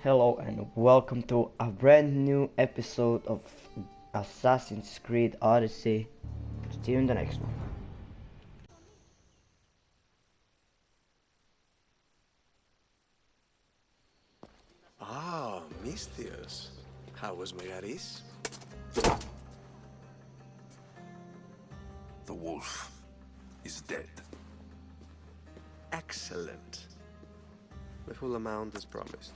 Hello and welcome to a brand new episode of Assassin's Creed Odyssey. See you in the next one. Ah, Mistios. How was Megaris? The wolf is dead. Excellent. The full amount as promised.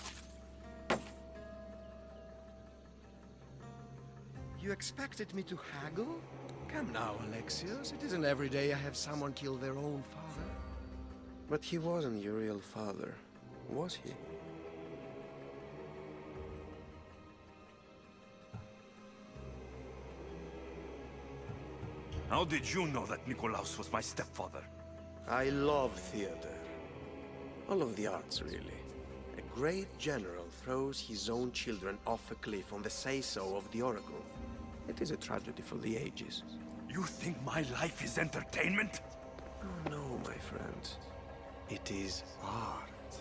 You expected me to haggle? Come now, Alexios. It isn't every day I have someone kill their own father. But he wasn't your real father, was he? How did you know that Nikolaos was my stepfather? I love theater. All of the arts, really. A great general throws his own children off a cliff on the say-so of the Oracle. It is a tragedy for the ages. You think my life is entertainment? Oh no, my friend. It is art.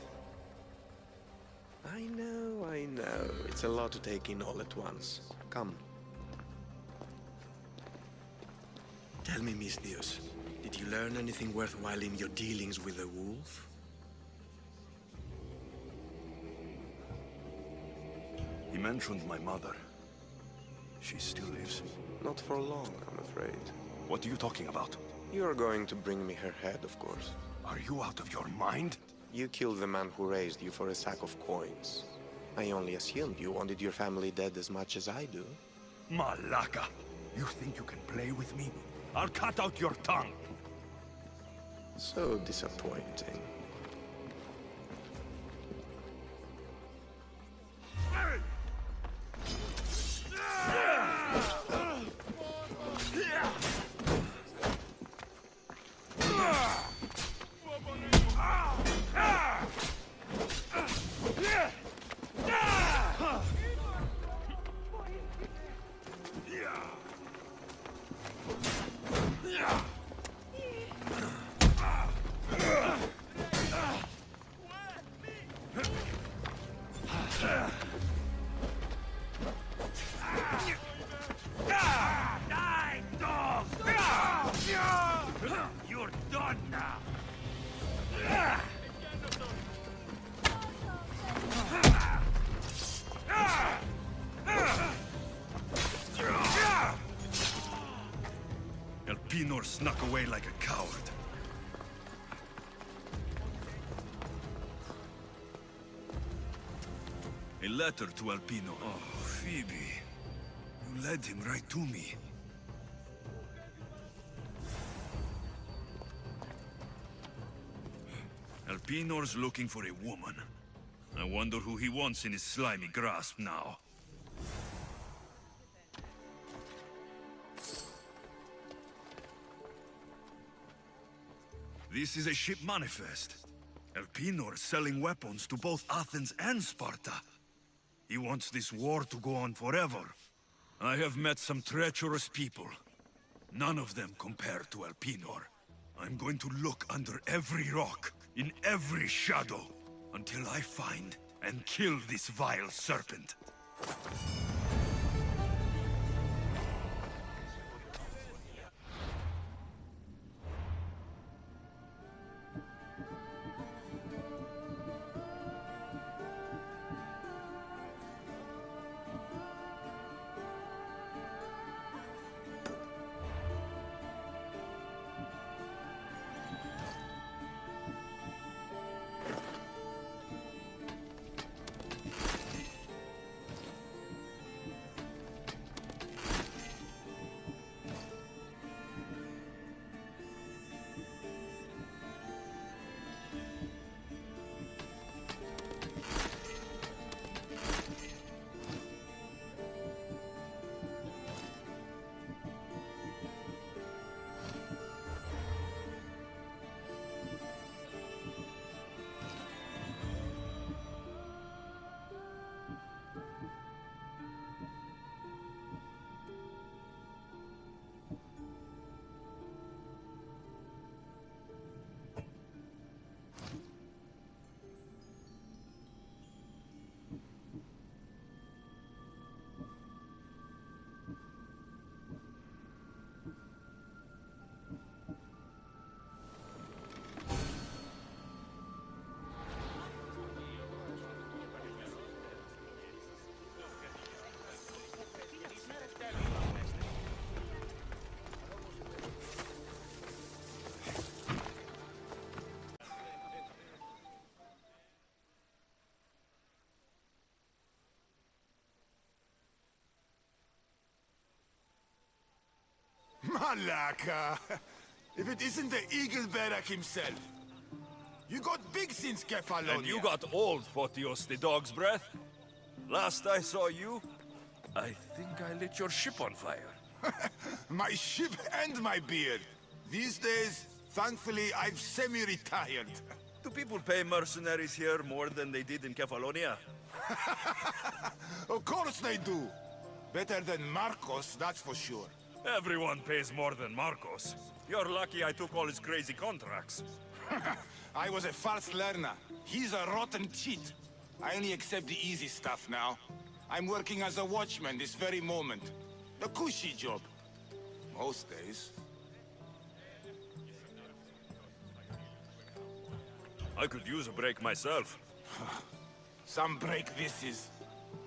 I know. It's a lot to take in all at once. Come. Tell me, Mistios, did you learn anything worthwhile in your dealings with the wolf? He mentioned my mother. She still lives. Not for long, I'm afraid. What are you talking about? You're going to bring me her head, of course. Are you out of your mind? You killed the man who raised you for a sack of coins. I only assumed you wanted your family dead as much as I do. Malaka! You think you can play with me? I'll cut out your tongue! So disappointing. Die, dog! You're done now! Elpinor snuck away like a coward. A letter to Elpinor. Oh, Phoebe. You led him right to me. Elpinor's looking for a woman. I wonder who he wants in his slimy grasp now. This is a ship manifest. Elpinor selling weapons to both Athens and Sparta. He wants this war to go on forever. I have met some treacherous people. None of them compare to Elpinor. I'm going to look under every rock, in every shadow, until I find and kill this vile serpent. Malaka! If it isn't the Eagle Bearer himself. You got big since Kefalonia. And you got old, Photios the dog's breath. Last I saw you, I think I lit your ship on fire. My ship and my beard. These days, thankfully, I've semi-retired. Do people pay mercenaries here more than they did in Kefalonia? Of course they do. Better than Marcos, that's for sure. Everyone pays more than Marcos. You're lucky I took all his crazy contracts. I was a fast learner. He's a rotten cheat. I only accept the easy stuff now. I'm working as a watchman this very moment. The cushy job. Most days. I could use a break myself. Some break this is.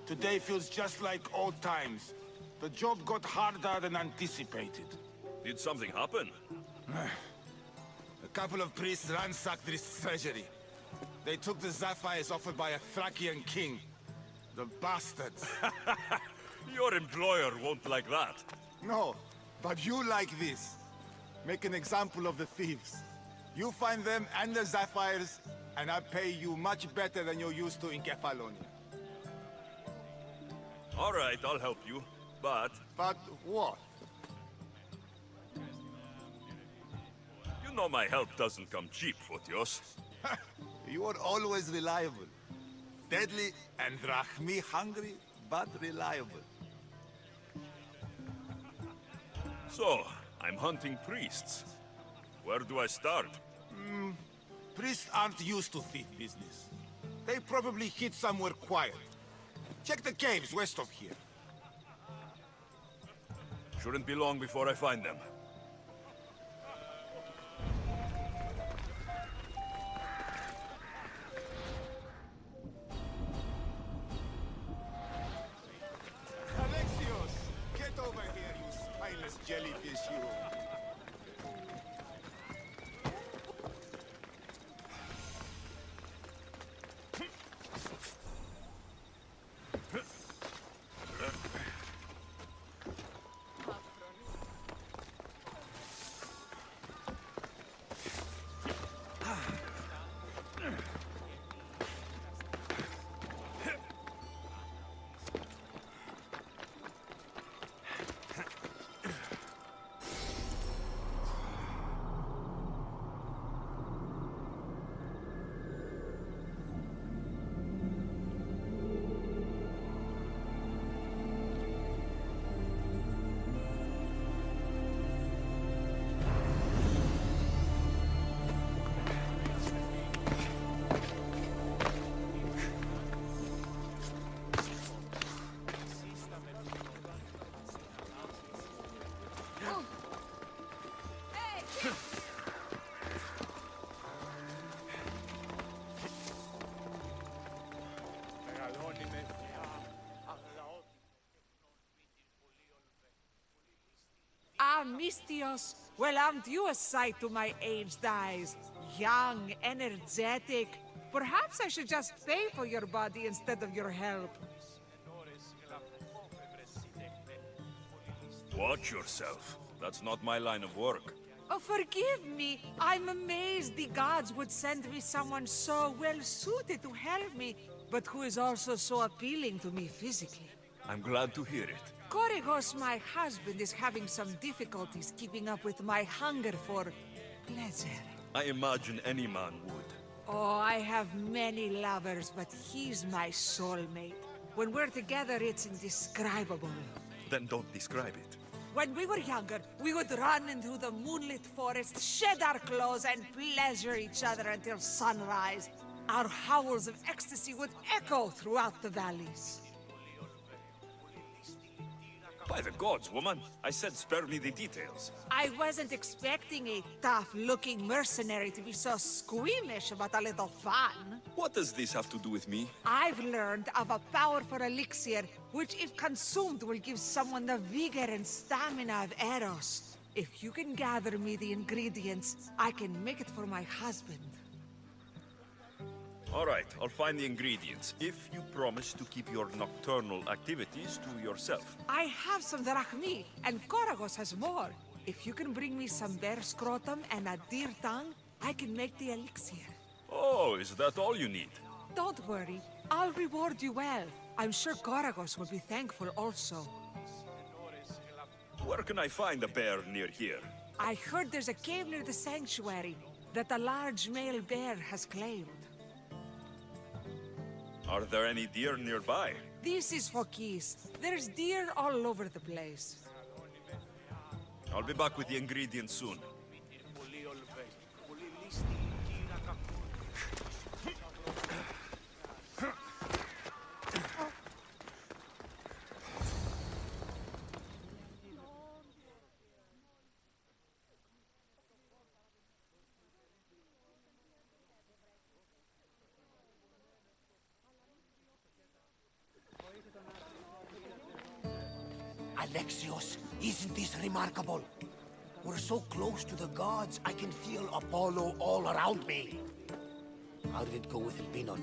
Today feels just like old times. The job got harder than anticipated. Did something happen? A couple of priests ransacked this treasury. They took the sapphires offered by a Thracian king. The bastards. Your employer won't like that. No, but you like this. Make an example of the thieves. You find them and the sapphires, and I pay you much better than you're used to in Kefalonia. All right, I'll help you, but... But what? You know my help doesn't come cheap, Photios. You are always reliable. Deadly and drachmi hungry, but reliable. So, I'm hunting priests. Where do I start? Priests aren't used to thief business. They probably hid somewhere quiet. Check the caves west of here. Shouldn't be long before I find them. Alexios, get over here, you spineless jellyfish, you. Ah, Mistios, well, aren't you a sight to my aged eyes? Young, energetic. Perhaps I should just pay for your body instead of your help. Watch yourself. That's not my line of work. Oh, forgive me. I'm amazed the gods would send me someone so well-suited to help me, but who is also so appealing to me physically. I'm glad to hear it. Korygos, my husband, is having some difficulties keeping up with my hunger for pleasure. I imagine any man would. Oh, I have many lovers, but he's my soulmate. When we're together, it's indescribable. Then don't describe it. When we were younger, we would run into the moonlit forest, shed our clothes, and pleasure each other until sunrise. Our howls of ecstasy would echo throughout the valleys. By the gods, woman, I said spare me the details. I wasn't expecting a tough-looking mercenary to be so squeamish about a little fun. What does this have to do with me? I've learned of a powerful elixir, which if consumed will give someone the vigor and stamina of Eros. If you can gather me the ingredients, I can make it for my husband. All right, I'll find the ingredients, if you promise to keep your nocturnal activities to yourself. I have some drachmi, and Korygos has more. If you can bring me some bear scrotum and a deer tongue, I can make the elixir. Oh, is that all you need? Don't worry. I'll reward you well. I'm sure Goragos will be thankful also. Where can I find a bear near here? I heard there's a cave near the sanctuary that a large male bear has claimed. Are there any deer nearby? This is for keys. There's deer all over the place. I'll be back with the ingredients soon. Alexios, isn't this remarkable? We're so close to the gods, I can feel Apollo all around me. How did it go with Elpinon?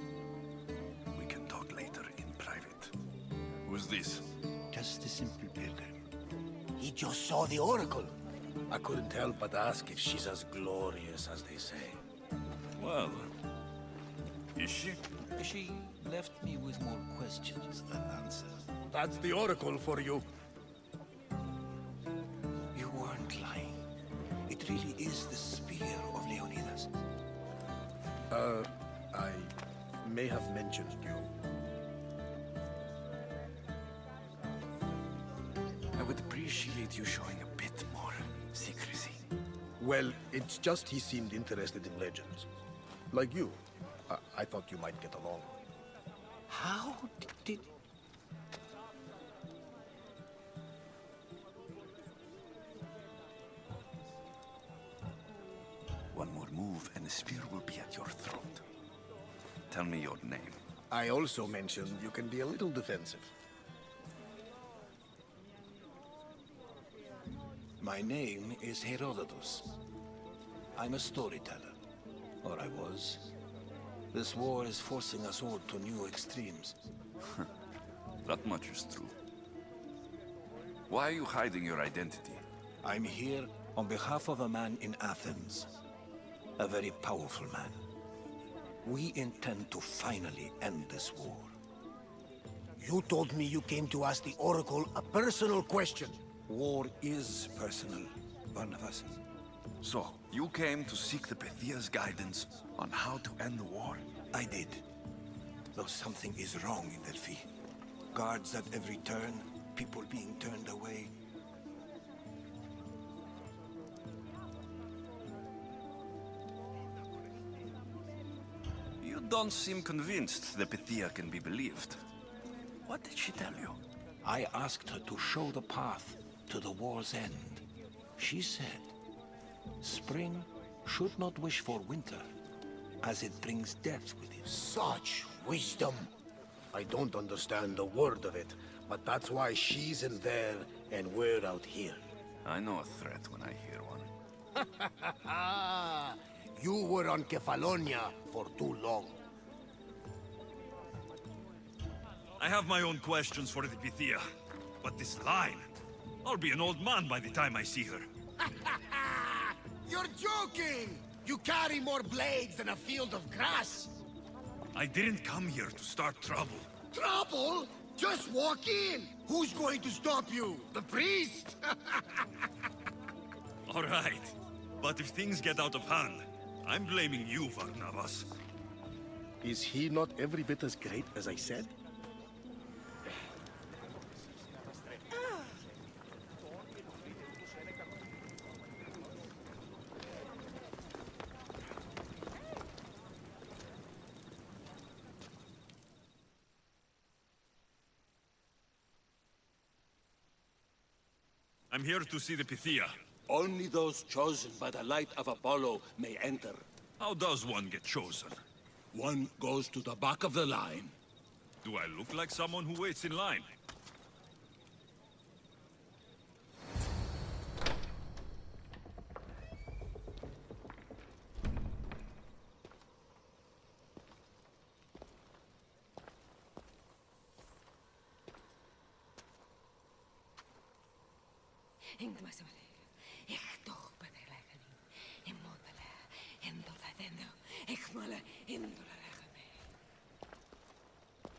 We can talk later in private. Who's this? Just a simple pilgrim. He just saw the oracle. I couldn't help but ask if she's as glorious as they say. Well, is she? She left me with more questions than answers. That's the oracle for you. You weren't lying. It really is the spear of Leonidas. I may have mentioned you. I would appreciate you showing a bit more secrecy. Well, it's just he seemed interested in legends. Like you. I thought you might get along. How did... One more move and the spear will be at your throat. Tell me your name. I also mentioned you can be a little defensive. My name is Herodotus. I'm a storyteller. Or I was. This war is forcing us all to new extremes. That much is true. Why are you hiding your identity? I'm here on behalf of a man in Athens. A very powerful man. We intend to finally end this war. You told me you came to ask the Oracle a personal question. War is personal, Barnabas. So, you came to seek the Pythia's guidance on how to end the war? I did. Though something is wrong in Delphi. Guards at every turn, people being turned away. You don't seem convinced the Pythia can be believed. What did she tell you? I asked her to show the path to the war's end. She said, spring should not wish for winter, as it brings death with it. Such wisdom. I don't understand a word of it, but that's why she's in there and we're out here. I know a threat when I hear one. You were on Kefalonia for too long. I have my own questions for the Pythia. But this line... I'll be an old man by the time I see her. You're joking! You carry more blades than a field of grass. I didn't come here to start trouble. Trouble? Just walk in. Who's going to stop you? The priest? All right. But if things get out of hand, I'm blaming you, Varnavas. Is he not every bit as great as I said? I'm here to see the Pythia. Only those chosen by the light of Apollo may enter. How does one get chosen? One goes to the back of the line. Do I look like someone who waits in line? Hinged myself. Ich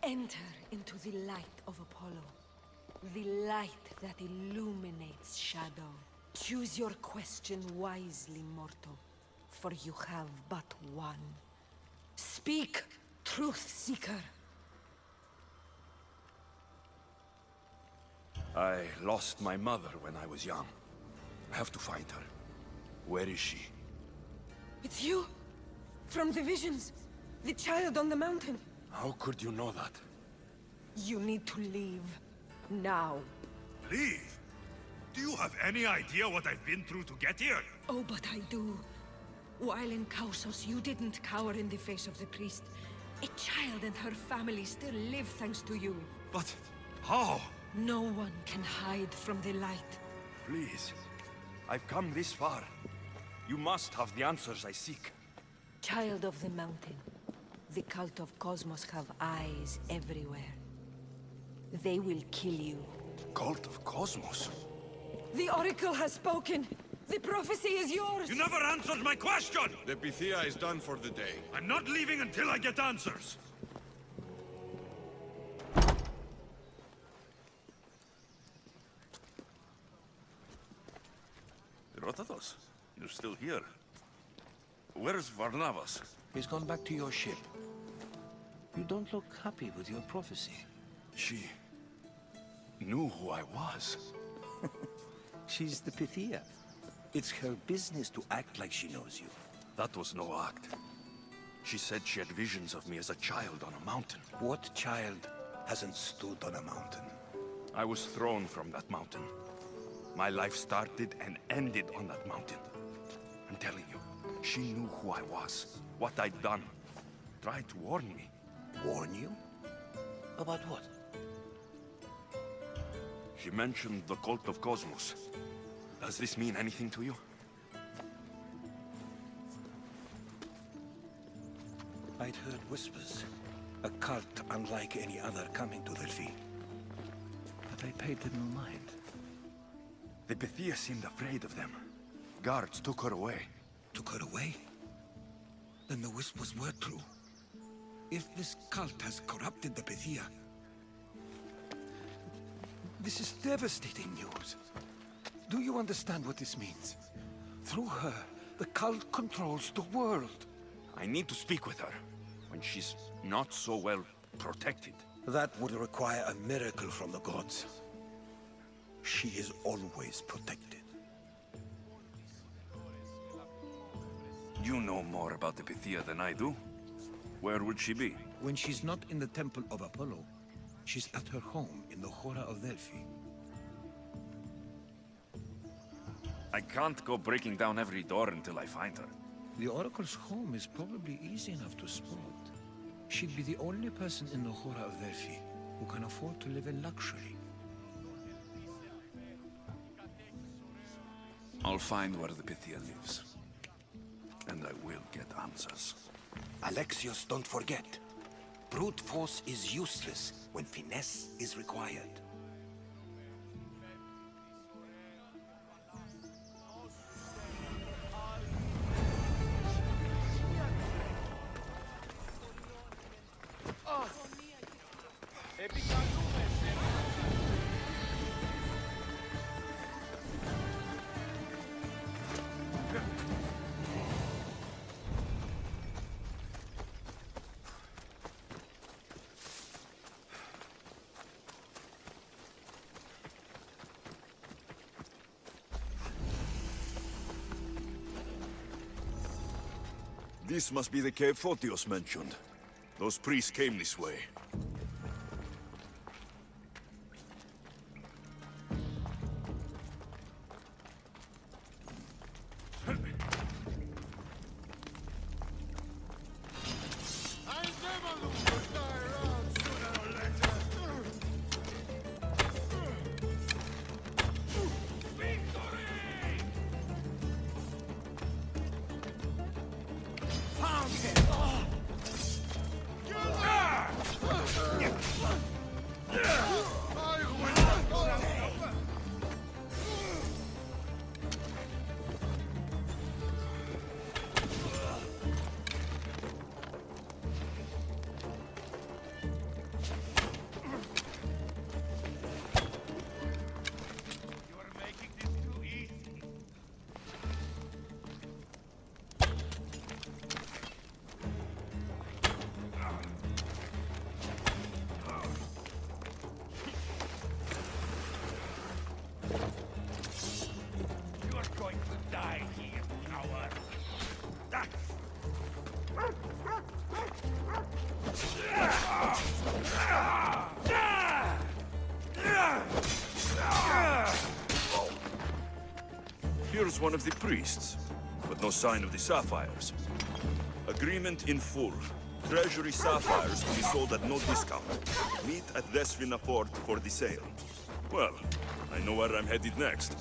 Enter into the light of Apollo. The light that illuminates shadow. Choose your question wisely, mortal. For you have but one. Speak, truth seeker. I lost my mother when I was young. I have to find her. Where is she? It's you? From the visions? The child on the mountain? How could you know that? You need to leave. Now. Leave? Do you have any idea what I've been through to get here? Oh, but I do. While in Kausos, you didn't cower in the face of the priest. A child and her family still live thanks to you. But how? No one can hide from the light. Please. I've come this far. You must have the answers I seek. Child of the mountain. The cult of Cosmos have eyes everywhere. They will kill you. Cult of Cosmos? The Oracle has spoken! The prophecy is yours! You never answered my question! The Pythia is done for the day. I'm not leaving until I get answers! Herodotus, you're still here. Where's Varnavas? He's gone back to your ship. You don't look happy with your prophecy. She knew who I was. She's the Pythia. It's her business to act like she knows you. That was no act. She said she had visions of me as a child on a mountain. What child hasn't stood on a mountain? I was thrown from that mountain. My life started and ended on that mountain. I'm telling you, she knew who I was, what I'd done. Tried to warn me. Warn you? About what? She mentioned the cult of Cosmos. Does this mean anything to you? I'd heard whispers. A cult unlike any other coming to Delphi. But I paid them no mind. The Pythia seemed afraid of them. Guards took her away. Took her away? Then the whispers were true. If this cult has corrupted the Pythia... This is devastating news. Do you understand what this means? Through her, the cult controls the world. I need to speak with her, when she's not so well protected. That would require a miracle from the gods. She is always protected. You know more about the Pythia than I do. Where would she be? When she's not in the Temple of Apollo, she's at her home in the Hora of Delphi. I can't go breaking down every door until I find her. The Oracle's home is probably easy enough to spot. She'd be the only person in the Hora of Delphi who can afford to live in luxury. I'll find where the Pythia lives. And I will get answers. Alexios, don't forget. Brute force is useless when finesse is required. This must be the cave Photios mentioned. Those priests came this way. was one of the priests, but no sign of the sapphires. Agreement in full. Treasury sapphires to be sold at no discount. Meet at Desvina Fort for the sale. Well, I know where I'm headed next.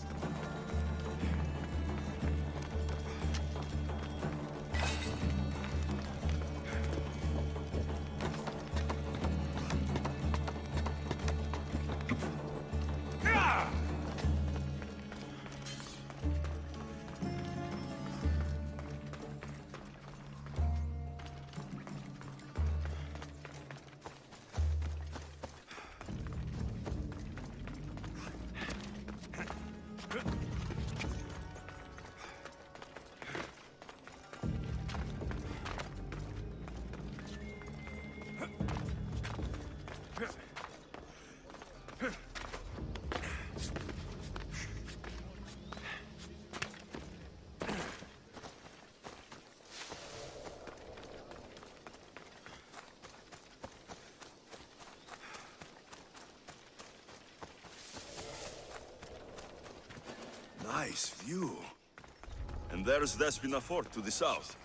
Nice view. And there's Despina Fort to the south.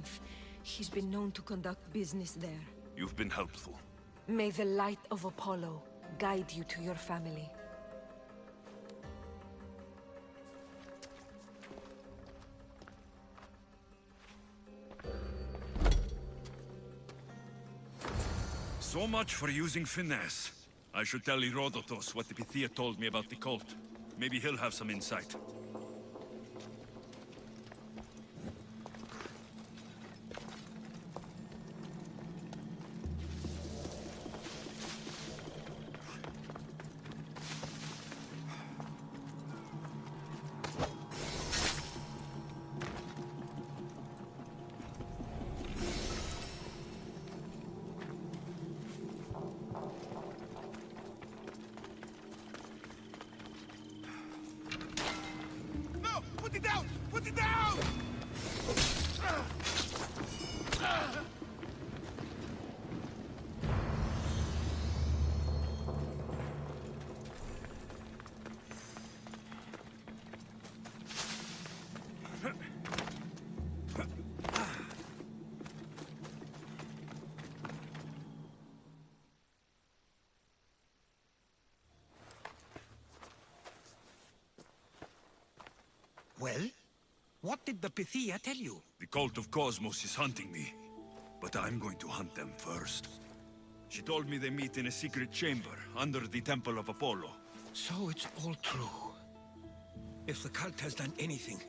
strength. He's been known to conduct business there. You've been helpful. May the light of Apollo guide you to your family. So much for using finesse. I should tell Herodotus what the Pythia told me about the cult. Maybe he'll have some insight. No! Put it down! Put it down! Well? What did the Pythia tell you? The cult of Cosmos is hunting me, but I'm going to hunt them first. She told me they meet in a secret chamber under the Temple of Apollo. So it's all true. If the cult has done anything,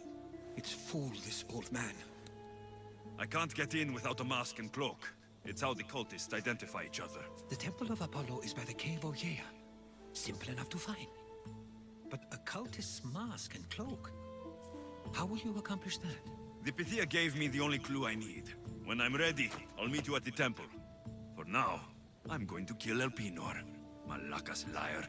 it's fooled this old man. I can't get in without a mask and cloak. It's how the cultists identify each other. The Temple of Apollo is by the Cave Ogyea. Simple enough to find. But a cultist's mask and cloak? How will you accomplish that? The Pythia gave me the only clue I need. When I'm ready, I'll meet you at the temple. For now, I'm going to kill Elpinor, Malaka's liar.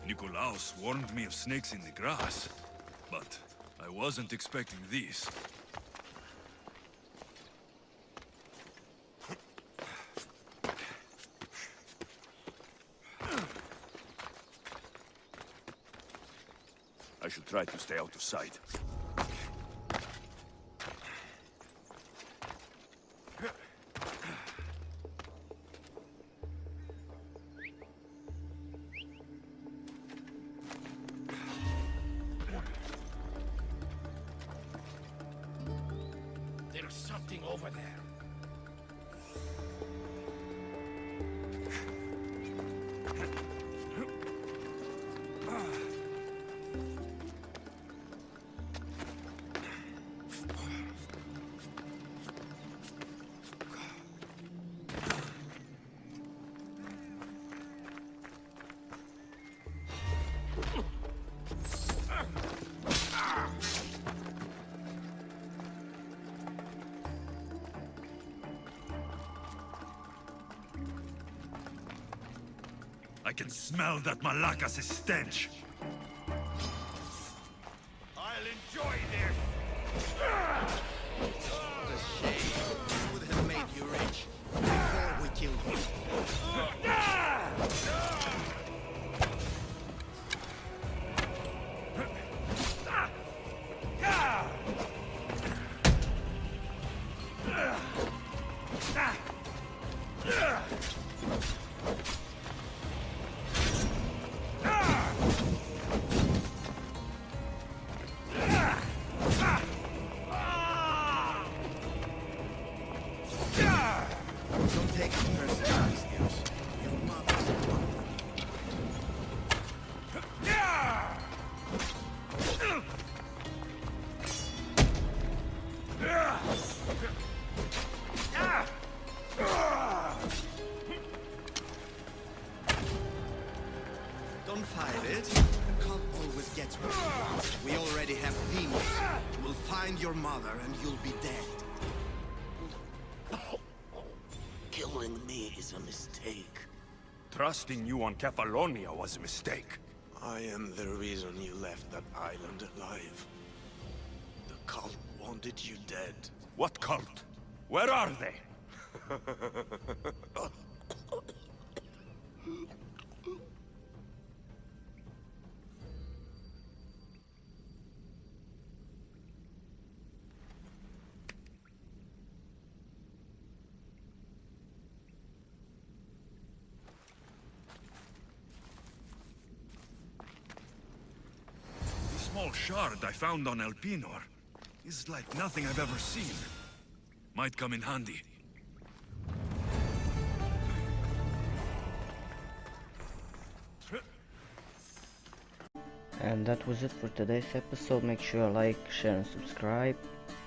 Nikolaos warned me of snakes in the grass, but I wasn't expecting these. I should try to stay out of sight. There's something over there. I can smell that Malakas' stench. I'll enjoy this! What a shame. It would have made you rich before we killed you. Don't take it personally. Don't fight it. The cult always gets what it wants. We already have demons. We'll find your mother and you'll be dead. Killing me is a mistake. Trusting you on Kefalonia was a mistake. I am the reason you left that island alive. The cult wanted you dead. What cult? Where are they? The small shard I found on Elpinor is like nothing I've ever seen. Might come in handy. And that was it for today's episode. Make sure to like, share and subscribe,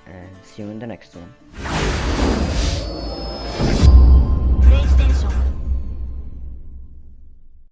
and see you in the next one.